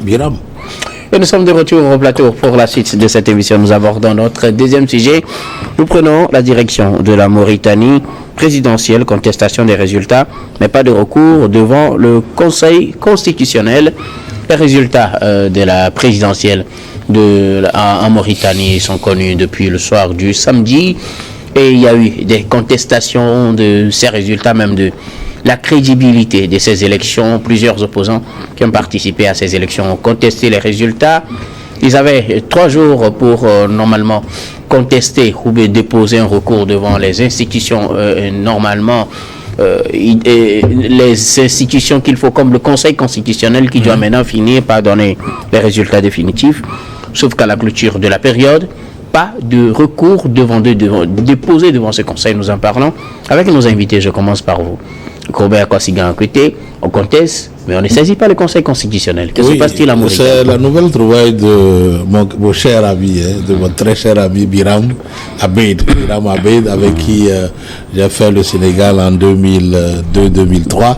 Biram. Et nous sommes de retour au plateau pour la suite de cette émission. Nous abordons notre deuxième sujet. Nous prenons la direction de la Mauritanie présidentielle, contestation des résultats, mais pas de recours devant le Conseil constitutionnel. Les résultats de la présidentielle en Mauritanie sont connus depuis le soir du samedi. Et il y a eu des contestations de ces résultats, même de la crédibilité de ces élections. Plusieurs opposants qui ont participé à ces élections ont contesté les résultats. Ils avaient 3 jours pour normalement contester ou déposer un recours devant les institutions normalement. Les institutions qu'il faut, comme le Conseil constitutionnel, qui doit maintenant finir par donner les résultats définitifs, sauf qu'à la clôture de la période, pas de recours déposé devant ce Conseil. Nous en parlons avec nos invités. Je commence par vous. Robert Kossigan, on conteste, mais on ne saisit pas le Conseil constitutionnel. Que se passe-t-il en Mauritanie? C'est la nouvelle trouvaille de mon cher ami, de mon très cher ami Biram Abeid, avec qui j'ai fait le Sénégal en 2002-2003.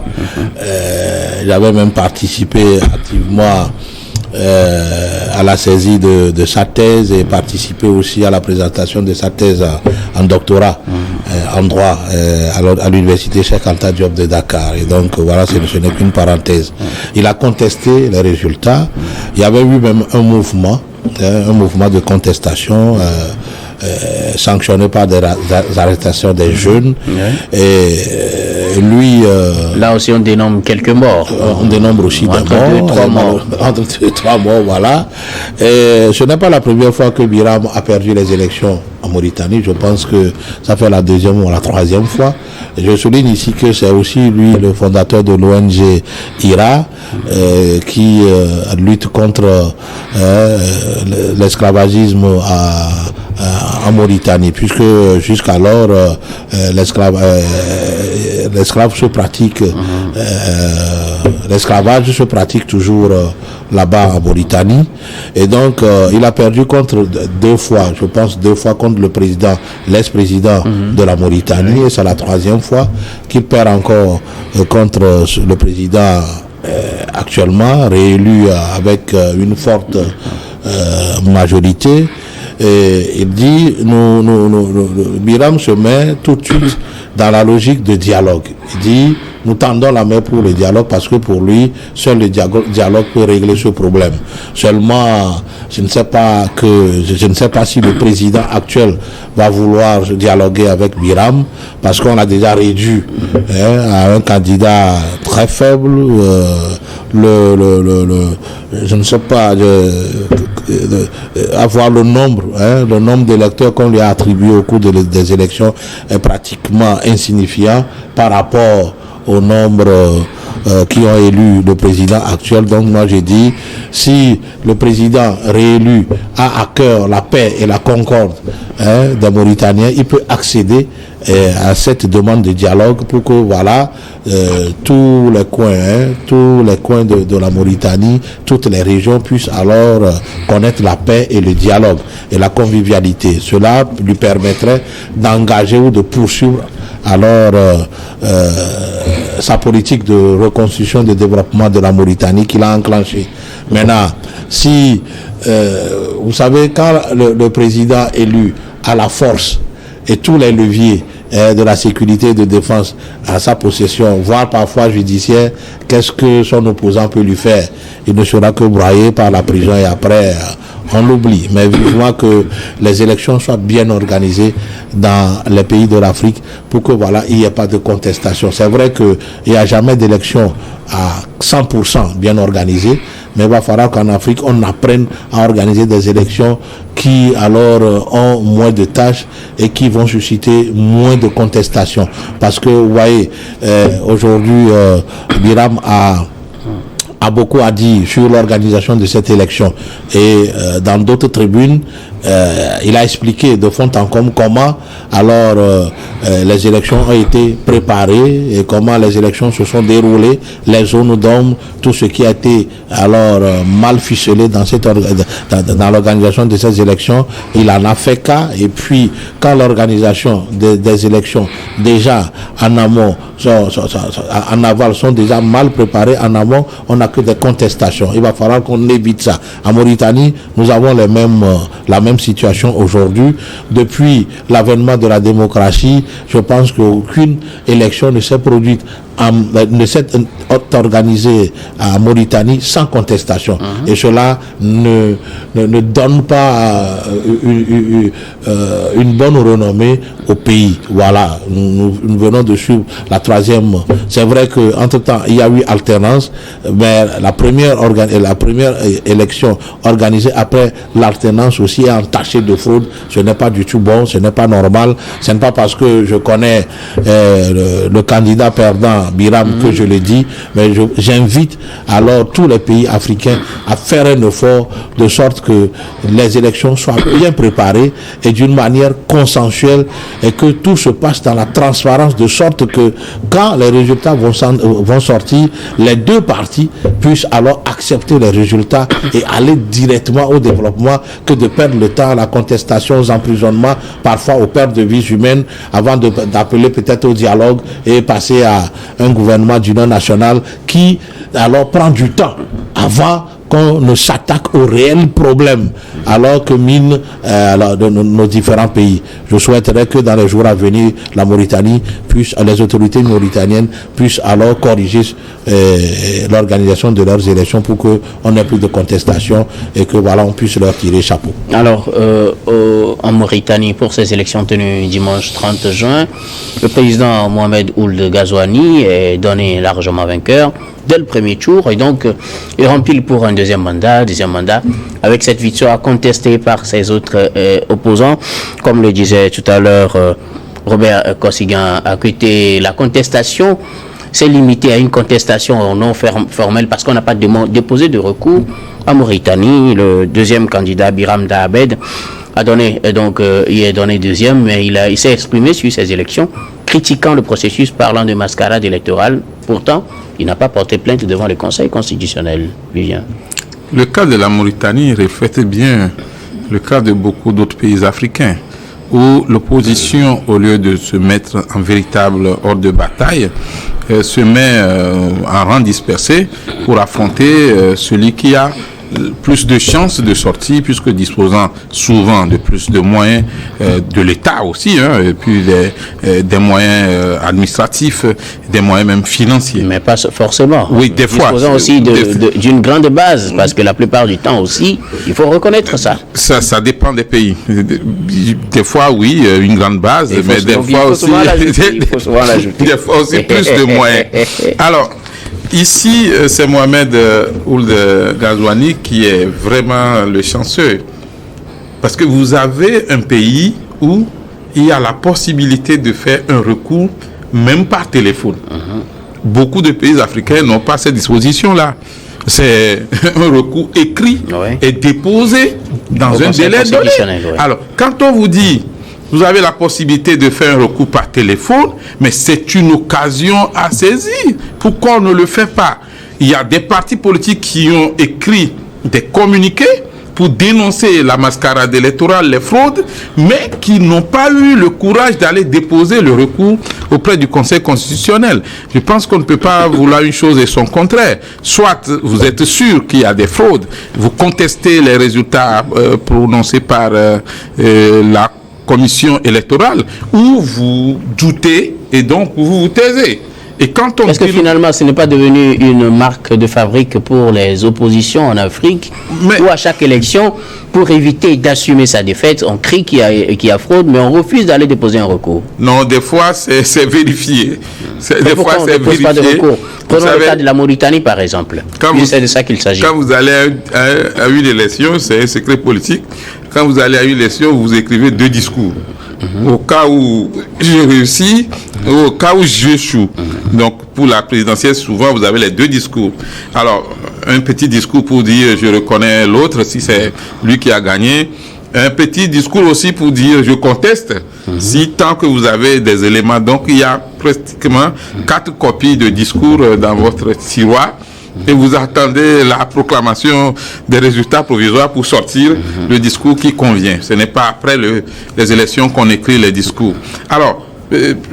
J'avais même participé activement à la saisie de sa thèse et participé aussi à la présentation de sa thèse en doctorat en droit à l'université Cheikh Anta Diop de Dakar. Et donc voilà, ce n'est qu'une parenthèse. Il a contesté les résultats. Il y avait eu même un mouvement de contestation sanctionné par des arrestations des jeunes. Et lui... là aussi, on dénombre quelques morts. On dénombre aussi des morts. Entre 2 et 3 morts, voilà. Et ce n'est pas la première fois que Biram a perdu les élections en Mauritanie. Je pense que ça fait la 2e ou la 3e fois. Et je souligne ici que c'est aussi lui le fondateur de l'ONG IRA qui lutte contre l'esclavagisme en Mauritanie, puisque jusqu'alors l'esclavage se pratique toujours là-bas en Mauritanie. Et donc il a perdu contre 2 fois, je pense 2 fois contre l'ex-président de la Mauritanie, et c'est la 3e fois qu'il perd encore contre le président actuellement réélu avec une forte majorité. Et il dit, Biram se met tout de suite dans la logique de dialogue. Il dit, nous tendons la main pour le dialogue parce que pour lui, seul le dialogue peut régler ce problème. Seulement, je ne sais pas si le président actuel va vouloir dialoguer avec Biram, parce qu'on a déjà réduit à un candidat très faible. Je ne sais pas, avoir le nombre d'électeurs qu'on lui a attribué au cours des élections est pratiquement insignifiant par rapport au nombre qui ont élu le président actuel. Donc moi j'ai dit, si le président réélu a à cœur la paix et la concorde des Mauritaniens, il peut accéder à cette demande de dialogue pour que voilà tous les coins de la Mauritanie, toutes les régions puissent alors connaître la paix et le dialogue et la convivialité. Cela lui permettrait d'engager ou de poursuivre alors sa politique de reconstruction et de développement de la Mauritanie qu'il a enclenchée. Maintenant, si vous savez, quand le président élu a la force et tous les leviers de la sécurité et de défense à sa possession, voire parfois judiciaire, qu'est-ce que son opposant peut lui faire? Il ne sera que broyé par la prison et après on l'oublie. Mais vivement que les élections soient bien organisées dans les pays de l'Afrique pour que voilà, il n'y ait pas de contestation. C'est vrai qu'il n'y a jamais d'élection à 100% bien organisée, mais il va falloir qu'en Afrique on apprenne à organiser des élections qui alors ont moins de tâches et qui vont susciter moins de contestations. Parce que vous voyez, aujourd'hui Biram a beaucoup à dire sur l'organisation de cette élection, et dans d'autres tribunes il a expliqué de fond en comble comment alors les élections ont été préparées et comment les élections se sont déroulées, les zones d'ombre, tout ce qui a été alors mal ficelé dans dans l'organisation de ces élections. Il en a fait cas, et puis quand l'organisation des élections déjà en amont, en aval sont déjà mal préparées, en amont on n'a que des contestations. Il va falloir qu'on évite ça. En Mauritanie, nous avons la même situation aujourd'hui. Depuis l'avènement de la démocratie, je pense qu'aucune élection ne s'est produite, ne s'est organisée en Mauritanie sans contestation. Et cela ne donne pas une bonne renommée au pays. Voilà, nous venons de suivre la troisième. C'est vrai qu'entre-temps, il y a eu alternance, mais la première élection organisée après l'alternance aussi est entachée de fraude. Ce n'est pas du tout bon, ce n'est pas normal. Ce n'est pas parce que je connais le candidat perdant, Biram, que je le dis, mais j'invite alors tous les pays africains à faire un effort de sorte que les élections soient bien préparées et d'une manière consensuelle, et que tout se passe dans la transparence, de sorte que quand les résultats vont sortir, les deux parties puissent alors accepter les résultats et aller directement au développement, que de perdre le temps à la contestation, aux emprisonnements, parfois aux pertes de vies humaines, avant d'appeler peut-être au dialogue et passer à un gouvernement d'union nationale qui alors prend du temps avant qu'on ne s'attaque aux réels problèmes alors que minent nos différents pays. Je souhaiterais que dans les jours à venir, la Mauritanie les autorités mauritaniennes puissent alors corriger l'organisation de leurs élections pour qu'on n'ait plus de contestation et que voilà, on puisse leur tirer chapeau. Alors, en Mauritanie, pour ces élections tenues dimanche 30 juin, le président Mohamed Ould Ghazouani est donné largement vainqueur dès le premier tour, et donc il rempile pour un deuxième mandat, avec cette victoire contestée par ses autres opposants. Comme le disait tout à l'heure Robert Kossiguen, a quitté la contestation, c'est limité à une contestation non formelle parce qu'on n'a pas déposé de recours. En Mauritanie, le deuxième candidat, Biram Dahabed, il est donné deuxième, mais il s'est exprimé sur ces élections, critiquant le processus, parlant de mascarade électorale. Pourtant, il n'a pas porté plainte devant le Conseil constitutionnel. Vivien. Le cas de la Mauritanie reflète bien le cas de beaucoup d'autres pays africains, où l'opposition, au lieu de se mettre en véritable ordre de bataille, se met en rang dispersé pour affronter celui qui a plus de chances de sortir, puisque disposant souvent de plus de moyens de l'État aussi, et puis des moyens administratifs, des moyens même financiers. Mais pas forcément. Oui, des fois. Disposant aussi d'une grande base, parce que la plupart du temps aussi, il faut reconnaître ça. Ça dépend des pays. Des fois, oui, une grande base, mais des fois aussi... Des fois aussi plus de moyens. Alors, ici, c'est Mohamed Ould Ghazouani qui est vraiment le chanceux. Parce que vous avez un pays où il y a la possibilité de faire un recours, même par téléphone. Beaucoup de pays africains n'ont pas cette disposition-là. C'est un recours écrit et déposé dans un délai donné. Alors, quand on vous dit... Vous avez la possibilité de faire un recours par téléphone, mais c'est une occasion à saisir. Pourquoi on ne le fait pas? Il y a des partis politiques qui ont écrit des communiqués pour dénoncer la mascarade électorale, les fraudes, mais qui n'ont pas eu le courage d'aller déposer le recours auprès du Conseil constitutionnel. Je pense qu'on ne peut pas vouloir une chose et son contraire. Soit vous êtes sûr qu'il y a des fraudes, vous contestez les résultats prononcés par la commission électorale, où vous doutez et donc vous vous taisez. Et quand on... Est-ce que finalement ce n'est pas devenu une marque de fabrique pour les oppositions en Afrique, où à chaque élection, pour éviter d'assumer sa défaite, on crie qu'il y a fraude, mais on refuse d'aller déposer un recours? Non, des fois c'est vérifié. Des fois on ne dépose pas de recours. Prenons le cas de la Mauritanie par exemple. C'est de ça qu'il s'agit. Quand vous allez à une élection, c'est un secret politique. Quand vous allez à une élection, vous écrivez 2 discours. Au cas où je réussis, au cas où j'échoue. Donc, pour la présidentielle, souvent, vous avez les 2 discours. Alors, un petit discours pour dire je reconnais l'autre, si c'est lui qui a gagné. un petit discours aussi pour dire je conteste, si tant que vous avez des éléments. Donc il y a pratiquement 4 copies de discours dans votre tiroir et vous attendez la proclamation des résultats provisoires pour sortir le discours qui convient. Ce n'est pas après les élections qu'on écrit les discours. Alors,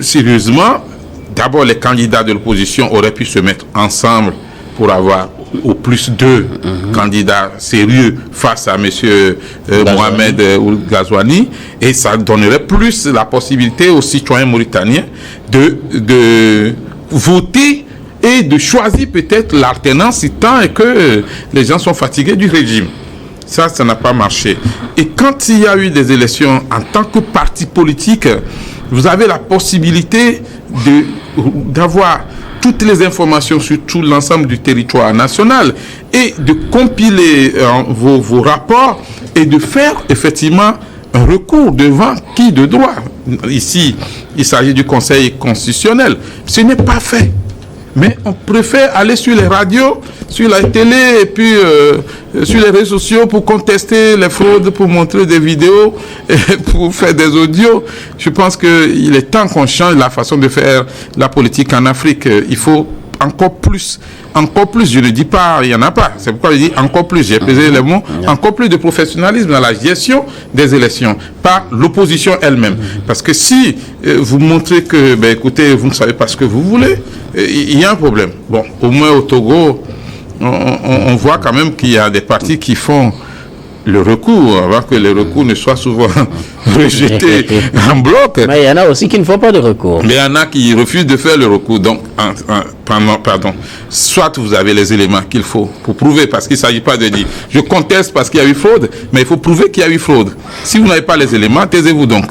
sérieusement, d'abord les candidats de l'opposition auraient pu se mettre ensemble pour avoir au plus 2 candidats sérieux face à M. Mohamed Ould Ghazouani, et ça donnerait plus la possibilité aux citoyens mauritaniens de voter et de choisir peut-être l'alternance, tant que les gens sont fatigués du régime. Ça n'a pas marché. Et quand il y a eu des élections en tant que parti politique, vous avez la possibilité d'avoir toutes les informations sur tout l'ensemble du territoire national et de compiler vos rapports et de faire effectivement un recours devant qui de droit. Ici, il s'agit du Conseil constitutionnel. Ce n'est pas fait. Mais on préfère aller sur les radios, sur la télé et puis sur les réseaux sociaux pour contester les fraudes, pour montrer des vidéos, et pour faire des audios. Je pense qu'il est temps qu'on change la façon de faire la politique en Afrique. Il faut encore plus, je ne dis pas, il n'y en a pas. C'est pourquoi je dis encore plus, j'ai pesé les mots, encore plus de professionnalisme dans la gestion des élections, pas l'opposition elle-même. Parce que si vous montrez que, écoutez, vous ne savez pas ce que vous voulez, il y a un problème. Bon, au moins au Togo, on voit quand même qu'il y a des partis qui font le recours, avant que le recours ne soit souvent rejeté en bloc. Mais il y en a aussi qui ne font pas de recours. Mais il y en a qui refusent de faire le recours. Donc, soit vous avez les éléments qu'il faut pour prouver, parce qu'il ne s'agit pas de dire je conteste parce qu'il y a eu fraude, mais il faut prouver qu'il y a eu fraude. Si vous n'avez pas les éléments, taisez-vous donc.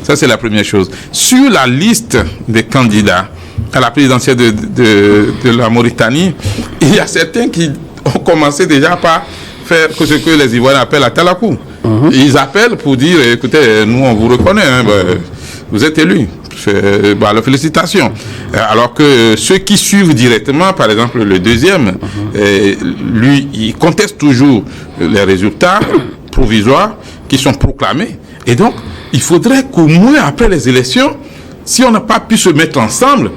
Ça, c'est la première chose. Sur la liste des candidats à la présidentielle de la Mauritanie, il y a certains qui ont commencé déjà par faire ce que les Ivoiriens appellent la talakou. Ils appellent pour dire, écoutez, nous on vous reconnaît, vous êtes élus. Félicitations. Alors que ceux qui suivent directement, par exemple le deuxième, lui, il conteste toujours les résultats provisoires qui sont proclamés. Et donc, il faudrait qu'au moins après les élections, si on n'a pas pu se mettre ensemble,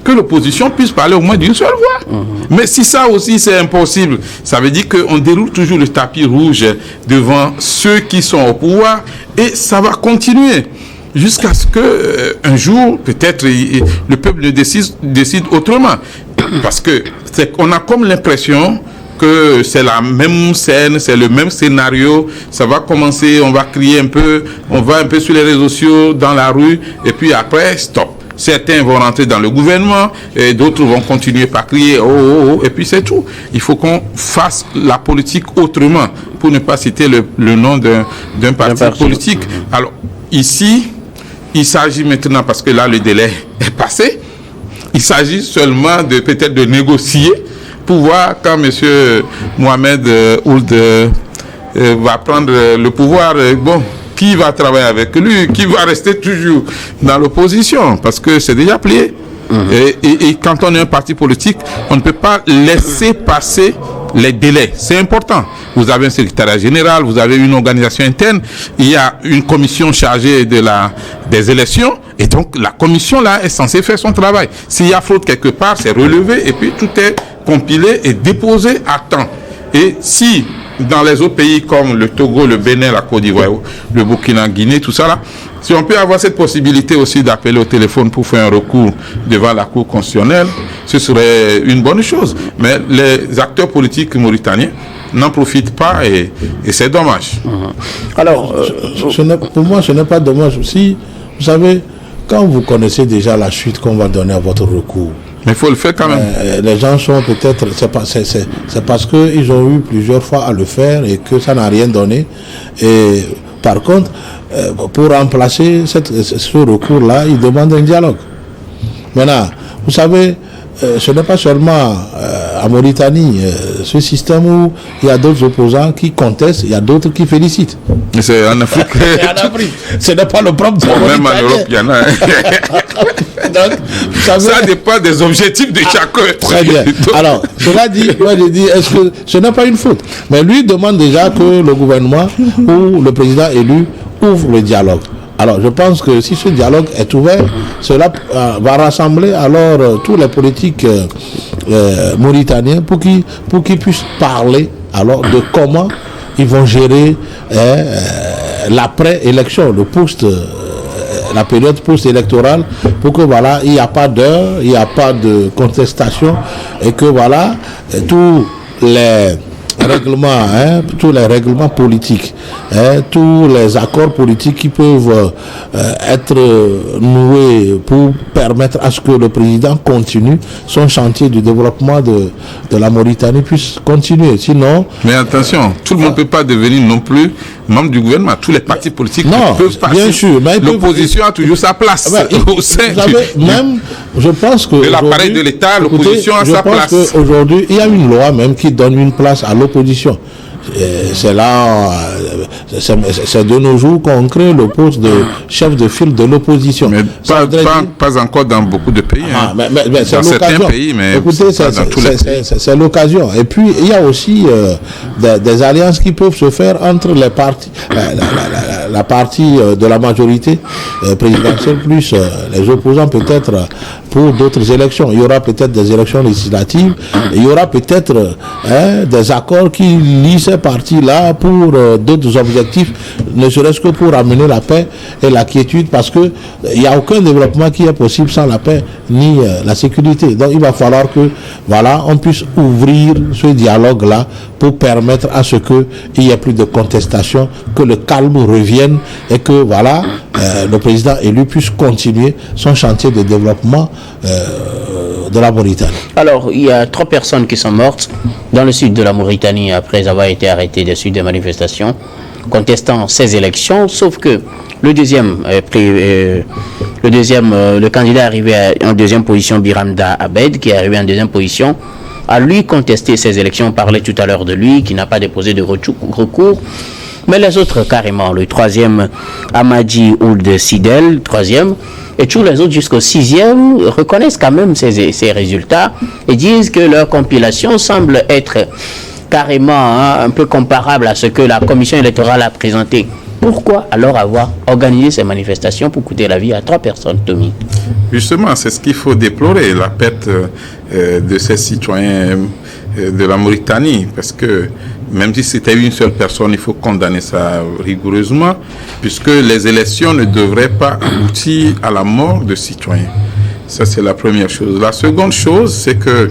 que l'opposition puisse parler au moins d'une seule voix. Mais si ça aussi c'est impossible, ça veut dire qu'on déroule toujours le tapis rouge devant ceux qui sont au pouvoir, et ça va continuer jusqu'à ce que un jour peut-être le peuple décide autrement, parce que on a comme l'impression que c'est la même scène, c'est le même scénario. Ça va commencer, on va crier un peu, on va un peu sur les réseaux sociaux, dans la rue, et puis après stop. Certains vont rentrer dans le gouvernement et d'autres vont continuer par crier oh, oh, oh, et puis c'est tout. Il faut qu'on fasse la politique autrement, pour ne pas citer le nom d'un parti politique. Alors ici, il s'agit maintenant, parce que là le délai est passé, il s'agit seulement de peut-être de négocier pour voir quand M. Mohamed Ould va prendre le pouvoir. Qui va travailler avec lui, qui va rester toujours dans l'opposition, parce que c'est déjà plié. Et quand on est un parti politique, on ne peut pas laisser passer les délais. C'est important. Vous avez un secrétariat général, vous avez une organisation interne, il y a une commission chargée des élections, et donc la commission là est censée faire son travail. S'il y a fraude quelque part, c'est relevé, et puis tout est compilé et déposé à temps. Et si dans les autres pays comme le Togo, le Bénin, la Côte d'Ivoire, le Burkina, Guinée, tout ça là, si on peut avoir cette possibilité aussi d'appeler au téléphone pour faire un recours devant la Cour constitutionnelle, ce serait une bonne chose. Mais les acteurs politiques mauritaniens n'en profitent pas, et c'est dommage. Alors, pour moi, ce n'est pas dommage. Si, vous savez, quand vous connaissez déjà la suite qu'on va donner à votre recours, mais il faut le faire quand même. Les gens sont peut-être, c'est parce qu'ils ont eu plusieurs fois à le faire et que ça n'a rien donné. Et par contre, pour remplacer ce recours-là, ils demandent un dialogue. Maintenant, vous savez, ce n'est pas seulement en Mauritanie, ce système où il y a d'autres opposants qui contestent, il y a d'autres qui félicitent. C'est en Afrique. En Afrique. Ce n'est pas le problème de la Même en Europe, il y en a. Donc, ça dépend des objectifs de chacun. Très bien. Alors, cela dit, moi je dis, est-ce que ce n'est pas une faute? Mais lui demande déjà que le gouvernement ou le président élu ouvre le dialogue. Alors, je pense que si ce dialogue est ouvert, cela va rassembler alors tous les politiques mauritaniens pour qu'ils puissent parler alors de comment ils vont gérer l'après-élection, le post, la période post-électorale, pour que voilà, il n'y a pas d'heure, il n'y a pas de contestation et que voilà, tous les règlements politiques, tous les accords politiques qui peuvent être noués pour permettre à ce que le président continue son chantier du développement de la Mauritanie puisse continuer. Sinon... Mais attention, tout le monde ne peut pas devenir non plus membre du gouvernement. Tous les partis politiques peuvent passer. Bien sûr, mais l'opposition a toujours sa place. Au sein même, je pense que... De l'appareil de l'État, l'opposition a sa place. Je pense qu'aujourd'hui, il y a une loi même qui donne une place à l'opposition. C'est là, c'est de nos jours qu'on crée le poste de chef de file de l'opposition. Mais pas encore dans beaucoup de pays. Mais c'est dans certains pays, mais écoutez, c'est l'occasion. Et puis, il y a aussi des alliances qui peuvent se faire entre les partis, la partie de la majorité présidentielle plus les opposants peut-être pour d'autres élections. Il y aura peut-être des élections législatives. Il y aura peut-être des accords qui lient ces partis-là pour d'autres objectifs, ne serait-ce que pour amener la paix et la quiétude, parce que il n'y a aucun développement qui est possible sans la paix ni la sécurité. Donc il va falloir que voilà, on puisse ouvrir ce dialogue-là pour permettre à ce qu'il n'y ait plus de contestation, que le calme revienne et que voilà, le président élu puisse continuer son chantier de développement de la Mauritanie. Alors, il y a 3 personnes qui sont mortes dans le sud de la Mauritanie après avoir été arrêtées des suites des manifestations contestant ces élections, sauf que le candidat arrivé en deuxième position, Biramda Abed, qui est arrivé en deuxième position, a lui contesté ces élections. On parlait tout à l'heure de lui, qui n'a pas déposé de recours. Mais les autres, carrément, le 3e, Amadji Ould Sidel, 3e, et tous les autres jusqu'au 6e reconnaissent quand même ces résultats et disent que leur compilation semble être carrément un peu comparable à ce que la commission électorale a présenté. Pourquoi alors avoir organisé ces manifestations pour coûter la vie à 3 personnes, Tommy? Justement, c'est ce qu'il faut déplorer, la perte de ces citoyens de la Mauritanie, parce que même si c'était une seule personne, il faut condamner ça rigoureusement, puisque les élections ne devraient pas aboutir à la mort de citoyens. Ça, c'est la première chose. La seconde chose, c'est que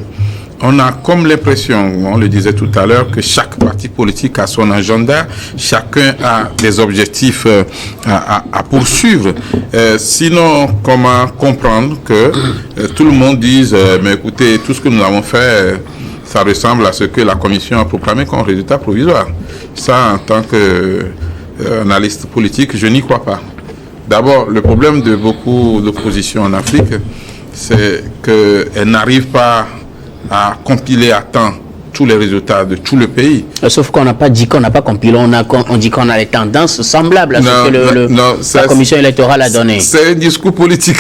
on a comme l'impression, on le disait tout à l'heure, que chaque parti politique a son agenda, chacun a des objectifs à poursuivre. Sinon, comment comprendre que tout le monde dise, mais écoutez, tout ce que nous avons fait, ça ressemble à ce que la Commission a proclamé comme résultat provisoire. Ça, en tant qu'analyste politique, je n'y crois pas. D'abord, le problème de beaucoup d'oppositions en Afrique, c'est qu'elles n'arrivent pas à compiler à temps tous les résultats de tout le pays. Sauf qu'on n'a pas dit qu'on n'a pas compilé, on dit qu'on a les tendances semblables à ce que la commission électorale a donné. C'est un discours politique.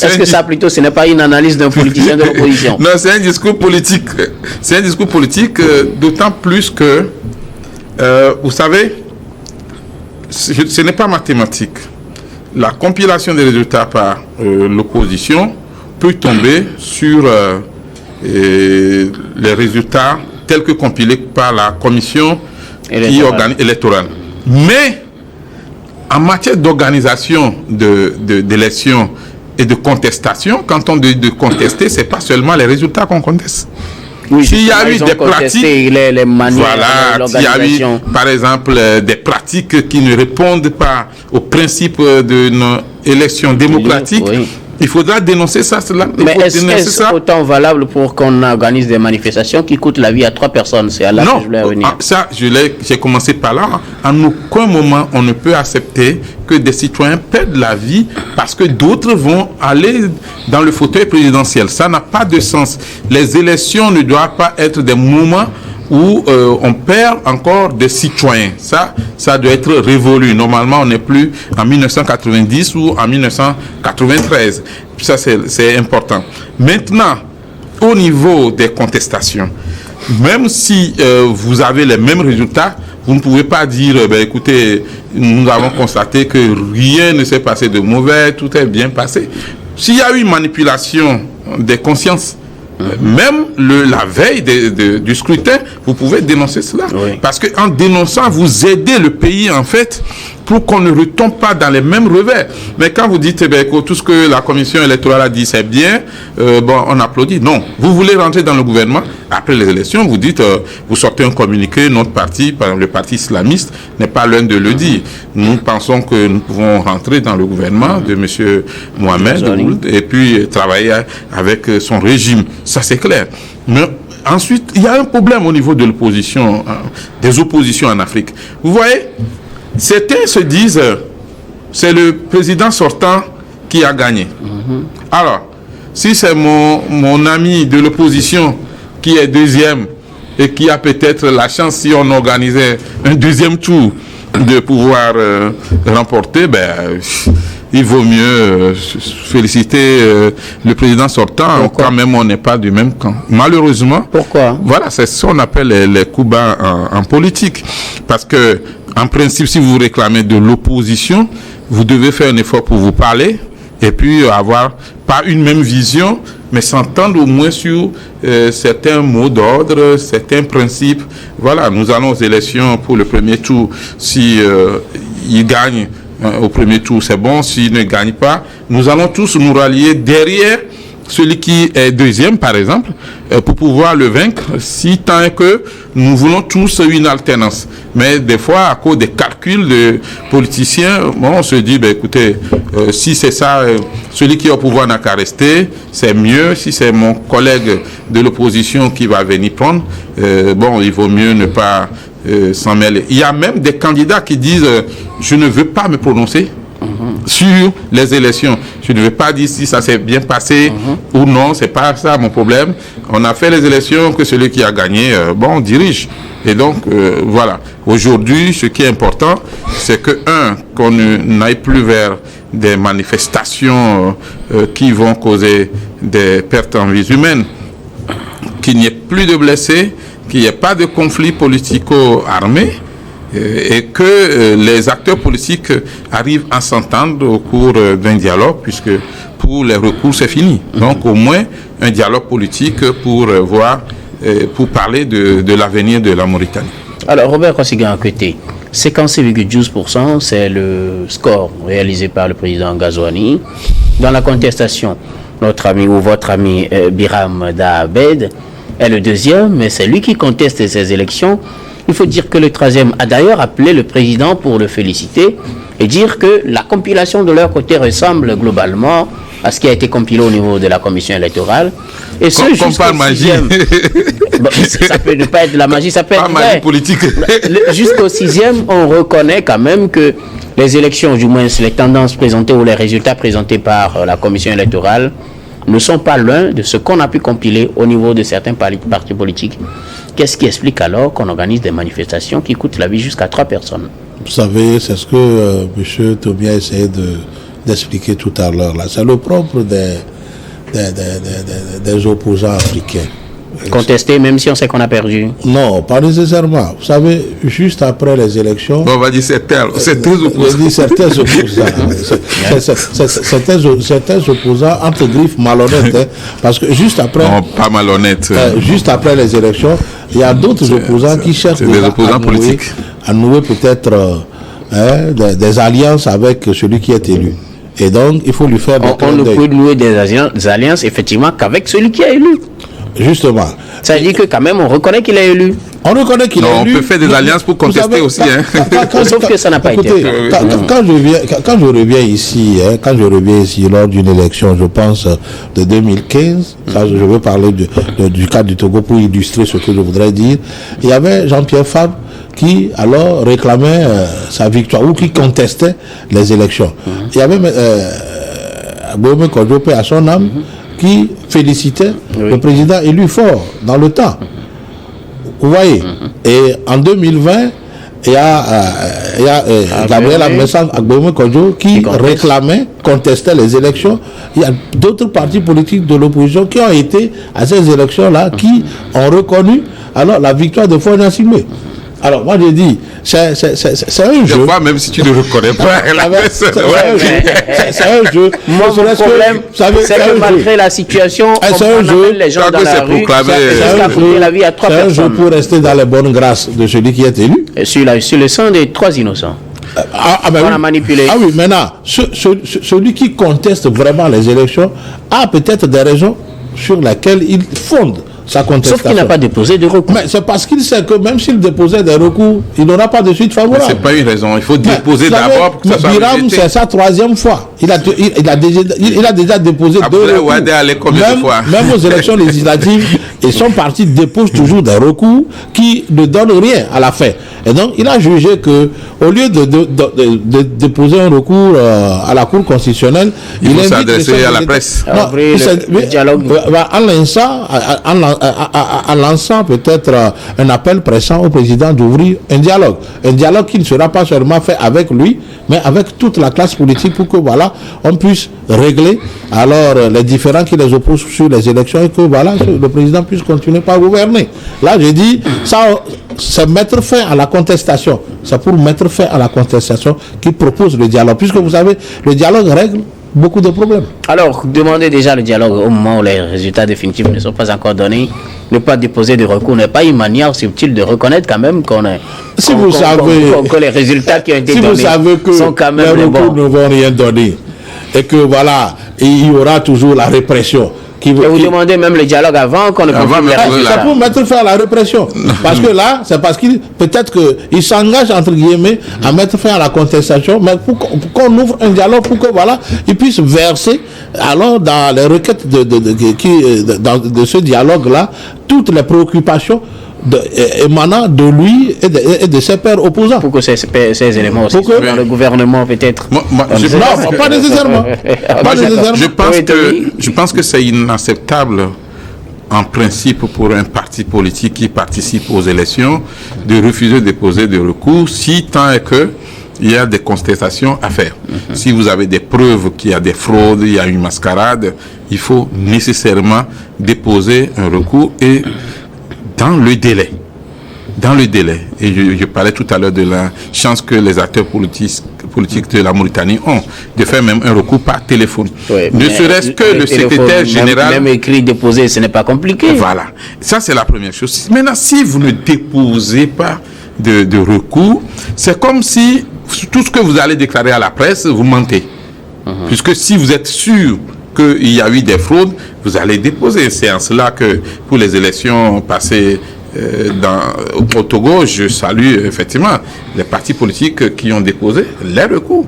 Est-ce que ça plutôt, ce n'est pas une analyse d'un politicien de l'opposition? Non, c'est un discours politique. C'est un discours politique, d'autant plus que, vous savez, ce n'est pas mathématique. La compilation des résultats par l'opposition peut tomber sur les résultats tels que compilés par la commission électorale. Mais en matière d'organisation d'élections et de contestation, quand on dit de contester, c'est pas seulement les résultats qu'on conteste. Oui, s'il y a eu des pratiques, les manières, voilà, s'il y a eu, par exemple, des pratiques qui ne répondent pas aux principes d'une élection démocratique, Il faudra dénoncer ça. Mais est-ce autant valable pour qu'on organise des manifestations qui coûtent la vie à 3 personnes? C'est à là que je voulais revenir. Ça, j'ai commencé par là. En aucun moment, on ne peut accepter que des citoyens perdent la vie parce que d'autres vont aller dans le fauteuil présidentiel. Ça n'a pas de sens. Les élections ne doivent pas être des moments où on perd encore des citoyens. Ça doit être révolu. Normalement, on n'est plus en 1990 ou en 1993. Ça, c'est important. Maintenant, au niveau des contestations, même si vous avez les mêmes résultats, vous ne pouvez pas dire, écoutez, nous avons constaté que rien ne s'est passé de mauvais, tout est bien passé. S'il y a eu manipulation des consciences, même la veille du scrutin, vous pouvez dénoncer cela. Oui. Parce qu'en dénonçant, vous aidez le pays, en fait, pour qu'on ne retombe pas dans les mêmes revers. Mais quand vous dites, tout ce que la commission électorale a dit, c'est bien, on applaudit. Non. Vous voulez rentrer dans le gouvernement, après les élections, vous dites, vous sortez un communiqué, notre parti, par exemple, le parti islamiste, n'est pas l'un de le dire. Nous pensons que nous pouvons rentrer dans le gouvernement de M. Mohamed et puis travailler avec son régime. Ça, c'est clair. Mais ensuite, il y a un problème au niveau de l'opposition, des oppositions en Afrique. Vous voyez, certains se disent, c'est le président sortant qui a gagné. Alors, si c'est mon ami de l'opposition qui est deuxième et qui a peut-être la chance, si on organisait un deuxième tour, de pouvoir remporter, il vaut mieux féliciter le président sortant. Pourquoi? Quand même on n'est pas du même camp. Malheureusement. Pourquoi? Voilà, c'est ce qu'on appelle les coups bas en politique. Parce que, en principe, si vous réclamez de l'opposition, vous devez faire un effort pour vous parler et puis avoir pas une même vision, mais s'entendre au moins sur certains mots d'ordre, certains principes. Voilà, nous allons aux élections pour le premier tour. Si il gagne au premier tour, c'est bon. S'il ne gagne pas, nous allons tous nous rallier derrière celui qui est deuxième, par exemple, pour pouvoir le vaincre, si tant est que nous voulons tous une alternance. Mais des fois, à cause des calculs de politiciens, on se dit, écoutez, si c'est ça, celui qui est au pouvoir n'a qu'à rester, c'est mieux. Si c'est mon collègue de l'opposition qui va venir prendre, il vaut mieux ne pas s'en mêler. Il y a même des candidats qui disent, je ne veux pas me prononcer sur les élections. Je ne veux pas dire si ça s'est bien passé ou non, c'est pas ça mon problème. On a fait les élections, que celui qui a gagné, on dirige. Et donc, voilà. Aujourd'hui, ce qui est important, c'est que, qu'on n'aille plus vers des manifestations qui vont causer des pertes en vies humaines, qu'il n'y ait plus de blessés, qu'il n'y ait pas de conflits politico-armés, et que les acteurs politiques arrivent à s'entendre au cours d'un dialogue, puisque pour les recours c'est fini. Donc au moins un dialogue politique pour parler de l'avenir de la Mauritanie. Alors Robert Kossigui-Anqueté, 56,12%, c'est le score réalisé par le président Ghazouani. Dans la contestation, notre ami ou votre ami Biram Daabed est le deuxième, mais c'est lui qui conteste ces élections. Il faut dire que le 13e a d'ailleurs appelé le président pour le féliciter et dire que la compilation de leur côté ressemble globalement à ce qui a été compilé au niveau de la commission électorale. Et ce jusqu'au 6e, ça peut ne pas être de la magie, ça peut être vrai. Politique. Jusqu'au 6e, on reconnaît quand même que les élections, du moins les tendances présentées ou les résultats présentés par la commission électorale, ne sont pas loin de ce qu'on a pu compiler au niveau de certains partis politiques. Qu'est-ce qui explique alors qu'on organise des manifestations qui coûtent la vie jusqu'à 3 personnes? Vous savez, c'est ce que M. Tobia essayait d'expliquer tout à l'heure. C'est le propre des opposants africains. Contester même si on sait qu'on a perdu? Non, pas nécessairement. Vous savez, juste après les élections... on va dire certains opposants. Je dis certains opposants. Certains opposants, entre griffes, malhonnêtes. Parce que juste après... Non, pas malhonnêtes. Juste après les élections, il y a d'autres opposants qui cherchent des opposants politiques. À nouer peut-être des alliances avec celui qui est élu. Et donc, il faut lui faire... On ne peut nouer des alliances, effectivement, qu'avec celui qui est élu. Justement. Ça veut dire que quand même, on reconnaît qu'il est élu. On reconnaît qu'il est élu. On peut faire des alliances pour contester aussi. Sauf que ça n'a pas été fait. Quand je reviens ici, lors d'une élection, je pense, de 2015, ça, je veux parler du cas du Togo pour illustrer ce que je voudrais dire, il y avait Jean-Pierre Fabre qui alors réclamait sa victoire ou qui contestait les élections. Il y avait Agboueme Kodjo, à son âme, qui félicitait le président élu fort dans le temps. Vous voyez. Et en 2020, il y a Gabriel Agboueme Kodjo qui réclamait, contestait les élections. Il y a d'autres partis politiques de l'opposition qui ont été à ces élections-là, qui ont reconnu alors la victoire de Fonia Simé. Alors moi je dis, c'est un jeu. Je vois, même si tu ne reconnais pas. C'est un jeu. Moi, mon problème, c'est que malgré la situation, on appelle les gens dans la rue, jusqu'à coûter la vie à 3 personnes. C'est un jeu pour rester dans les bonnes grâces de celui qui est élu. Et sur le sang des 3 innocents. On a manipulé. Ah oui, maintenant, celui qui conteste vraiment les élections a peut-être des raisons sur lesquelles il fonde sa contestation. Sauf qu'il n'a pas déposé de recours. Mais c'est parce qu'il sait que même s'il déposait des recours, il n'aura pas de suite favorable. C'est pas une raison. Il faut déposer d'abord pour que ça soit Biram, c'est sa 3e fois. Il a déjà déposé 2 recours. Même aux élections législatives, et son parti dépose toujours des recours qui ne donnent rien à la fin. Et donc, il a jugé que, au lieu de déposer un recours à la Cour constitutionnelle, il faut s'adresser à la presse. En lançant peut-être un appel pressant au président d'ouvrir un dialogue. Un dialogue qui ne sera pas seulement fait avec lui, mais avec toute la classe politique pour que voilà, on puisse régler alors les différends qui les opposent sur les élections et que voilà, le président puisse continuer par gouverner. Là, j'ai dit, ça, c'est mettre fin à la contestation. C'est pour mettre fin à la contestation qu'il propose le dialogue. Puisque vous savez, le dialogue règle beaucoup de problèmes. Alors, demandez déjà le dialogue au moment où les résultats définitifs ne sont pas encore donnés. Ne pas déposer de recours n'est pas une manière subtile de reconnaître quand même que les résultats qui ont été donnés sont quand même les recours ne vont rien donner. Et que voilà, il y aura toujours la répression. Et vous demandez même le dialogue avant qu'on ne confirme les résultats. C'est pour mettre fin à la répression. Parce que là, c'est parce qu'il peut-être qu'il s'engage entre guillemets à mettre fin à la contestation, mais pour qu'on ouvre un dialogue pour que voilà, il puisse verser alors dans les requêtes de ce dialogue-là toutes les préoccupations émanant de lui et de ses pairs opposants. Pour que ces éléments aussi soient dans le gouvernement peut-être. Non, pas nécessairement. Je pense que c'est inacceptable en principe pour un parti politique qui participe aux élections de refuser de déposer des recours si tant est que il y a des contestations à faire. Si vous avez des preuves qu'il y a des fraudes, il y a une mascarade, il faut nécessairement déposer un recours et dans le délai. Et je parlais tout à l'heure de la chance que les acteurs politiques de la Mauritanie ont de faire même un recours par téléphone. Oui, ne serait-ce que le secrétaire général... Même écrit, déposer, ce n'est pas compliqué. Voilà. Ça, c'est la première chose. Maintenant, si vous ne déposez pas de recours, c'est comme si tout ce que vous allez déclarer à la presse, vous mentez. Puisque si vous êtes sûr qu'il y a eu des fraudes, vous allez déposer. C'est en cela que pour les élections passées au Togo, je salue effectivement les partis politiques qui ont déposé les recours.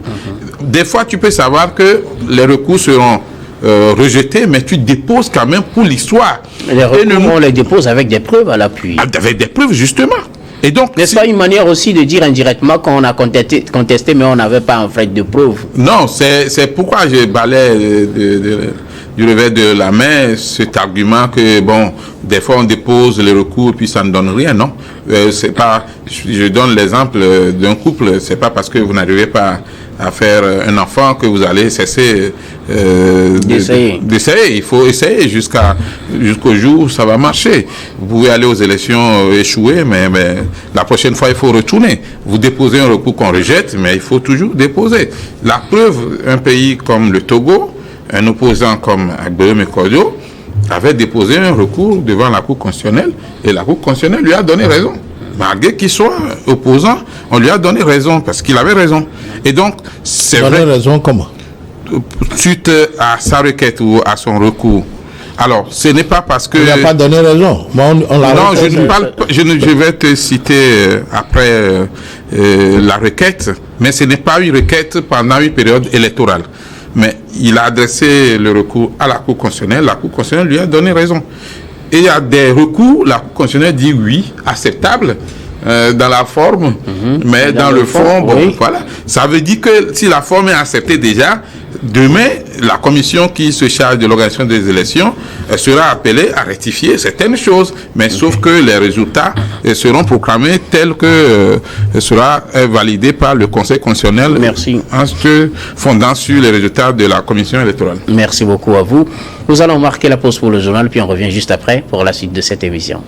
Des fois, tu peux savoir que les recours seront rejetés, mais tu déposes quand même pour l'histoire. Les recours, on les dépose avec des preuves à l'appui. Avec des preuves, justement. Et donc, n'est-ce pas une manière aussi de dire indirectement qu'on a contesté, mais on n'avait pas en fait de preuves? Non, c'est pourquoi je balais du revers de la main cet argument que, bon, des fois on dépose les recours puis ça ne donne rien, non. C'est pas, je donne l'exemple d'un couple, c'est pas parce que vous n'arrivez pas à faire un enfant que vous allez cesser d'essayer. Il faut essayer jusqu'au jour où ça va marcher. Vous pouvez aller aux élections échouer, mais la prochaine fois il faut retourner. Vous déposez un recours qu'on rejette, mais il faut toujours déposer. La preuve, un pays comme le Togo, un opposant comme Agboueme Kodjo avait déposé un recours devant la Cour constitutionnelle et la Cour constitutionnelle lui a donné raison. Malgré qu'il soit opposant, on lui a donné raison parce qu'il avait raison. Et donc, c'est vrai. Donné raison comment? Suite à sa requête ou à son recours, Alors, ce n'est pas parce que... Il n'a pas donné raison. Non, je ne parle pas, je vais te citer après la requête, mais ce n'est pas une requête pendant une période électorale. Mais il a adressé le recours à la Cour constitutionnelle, la Cour constitutionnelle lui a donné raison. Et il y a des recours, la Cour constitutionnelle dit oui, acceptable, dans la forme, mais dans le fond, bon, oui. Voilà. Ça veut dire que si la forme est acceptée déjà, demain, la commission qui se charge de l'organisation des élections sera appelée à rectifier certaines choses, mais sauf que les résultats seront proclamés tels que sera validé par le Conseil constitutionnel. Merci. En se fondant sur les résultats de la commission électorale. Merci beaucoup à vous. Nous allons marquer la pause pour le journal, puis on revient juste après pour la suite de cette émission.